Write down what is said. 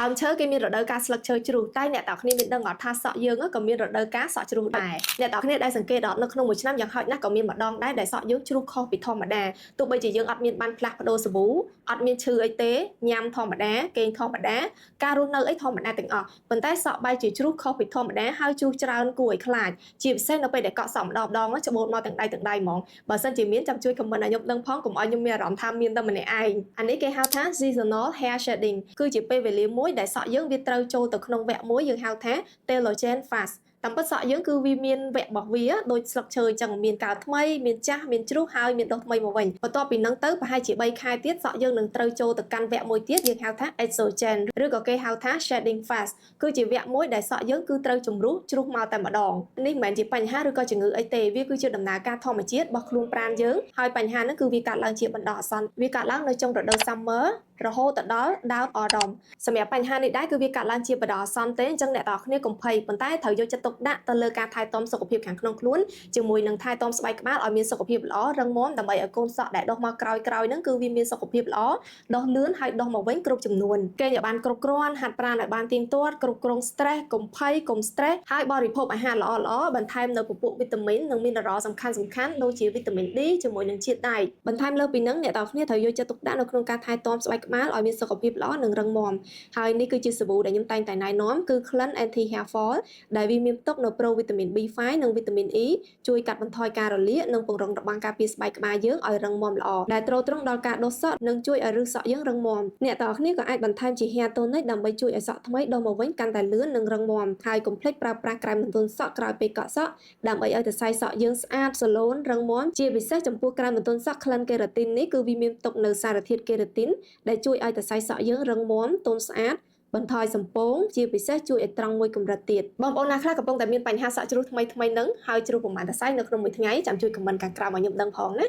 ដើមឈើគេមានរដូវកាលស្លឹកឈើជ្រុះតែអ្នកទាំងគ្នាមានដឹងអត់ថាសក់យើងក៏មានរដូវកាលសក់ជ្រុះដែរអ្នកទាំងគ្នាដែលសង្កេតអត់នៅក្នុងមួយឆ្នាំយ៉ាងហោចណាស់ក៏មានម្ដងដែរដែលសក់យើងជ្រុះខុសពីធម្មតាទោះបីជាយើងអត់មានបានផ្លាស់ប្ដូរសាប៊ូអត់មានឈឺអីទេញ៉ាំធម្មតាគេងធម្មតាការរស់នៅអីធម្មតាទាំងអស់ប៉ុន្តែសក់បែរជាជ្រុះខុសពីធម្មតាហើយជ្រុះច្រើនគួរឲ្យខ្លាចជាពិសេសនៅពេលដែលកក់សក់ម្ដងច្បូតមកទាំងដៃហ្មងបើសិនជាមានចាំជួយខមមិនឲ្យខ្ញុំដឹងផងកុំឲ្យខ្ញុំមានអារម្មណ៍ថាមានតែម្នាក់ឯងអានេះគេហៅថា seasonal hair shedding គឺជាពេលវេលាមួយដែលសក់យើងវាត្រូវចូលទៅក្នុងវគ្គមួយយើងហៅថា telogen phase តាមពិតសក់យើងគឺវាមានវគ្គរបស់វាដូចស្លឹកឈើអញ្ចឹងមានកើតថ្មីមានចាស់មានជ្រុះហើយមានដុះថ្មីមកវិញបន្ទាប់ពីហ្នឹងទៅប្រហែលជា3ខែទៀតសក់យើងនឹងត្រូវចូលទៅកាន់វគ្គមួយទៀតយើងហៅថា exogen ឬក៏គេហៅថា shedding phase គឺជាវគ្គមួយដែលសក់យើងគឺត្រូវជំរុះជ្រុះមកតែម្ដងនេះមិនមែនជាបញ្ហាឬក៏ជំងឺអីទេវាគឺជាដំណើរការធម្មជាតិរបស់ខ្លួនប្រាណយើងហើយបញ្ហាហ្នឹងគឺវាកើតឡើងជាបណ្ដោះអាសន្នវាកើតឡើងនៅចុងរដូវ summer រហូតដល់ដើម autumn សម្រាប់បញ្ហានេះដែរគឺវាកើតឡើងជាបណ្ដោះអាសន្នទេអញ្ចឹងអ្នកនរគ្នាកុំភ័យប៉ុន្តែត្រូវយកចិត្តទុកដាក់ទៅលើការថែទាំសុខភាពខាងក្នុងខ្លួនជាមួយនឹងថែទាំស្បែកក្បាលឲ្យមានសុខភាពល្អរឹងមាំដើម្បីឲ្យកូនសក់ដែលដុះមកក្រោយហ្នឹងគឺវាមានសុខភាពល្អដុះលឿនហើយដុះមកវិញគ្រប់ចំនួនគេឲ្យបានគ្រប់គ្រាន់ហាត់ប្រាណឲ្យបានទៀងទាត់គ្រប់គ្រង stress កុំភ័យកុំ stress ហើយបរិភោគអាហារល្អៗបន្ថែមនៅពពួកវីតាមីននិងមីណារ៉លសំខាន់ដូចជាវីតាមីន D ជាមួយនឹងជាតិដែកបន្ថែមលើពីហ្នឹងអ្នកនរគ្នាត្រូវយកចិត្តទុកដាក់នៅក្នុងការថែទាំស្បែកក្បាលឲ្យមានសុខភាពល្អនិងរឹងមាំហើយនេះគឺជាសាប៊ូដែលខ្ញុំតែងតែណែនាំគឺ Cleanse Anti Hair Fall ដែលវាមានផ្ទុកនៅប្រូវីតាមីន B5 និងវីតាមីន E ជួយកាត់បន្ថយការរលាកនិងពង្រឹងរបាំងការពារស្បែកក្បាលយើងឲ្យរឹងមាំល្អដែលទ្រទ្រង់ដល់ការដុះសក់និងជួយឲ្យឫសសក់យើងរឹងមាំអ្នកទាំងអស់គ្នាក៏អាចបន្ថែមជា Hair Tonic ដើម្បីជួយឲ្យសក់ថ្មីដុះមកវិញកាន់តែលឿននិងរឹងមាំហើយកុំភ្លេចប្រើប្រាស់ក្រែមបន្ទន់សក់ក្រោយពេលកក់សក់ដើម្បីឲ្យសរសៃសក់យើងស្អាតសឡូនរឹងមាំជាពិសេសចំពោះក្រែមបន្ទន់សក់ Cleanse Keratin នេះគឺវាមានផ្ទុកនៅសារធាតុ Keratin ដែលជួយឲ្យសរសៃសក់យើងរឹងមាំទន់ស្អាតបន្ថយសំពងជាពិសេសជួយឲ្យត្រង់មួយកម្រិតទៀតបងប្អូនណាខ្លះកំពុងតែមានបញ្ហាសក់ជ្រុះថ្មីហ្នឹងហើយជ្រុះប្រមាណសរសៃនៅក្នុងមួយថ្ងៃចាំជួយខមមិនខាងក្រោមឲ្យខ្ញុំដឹងផងណា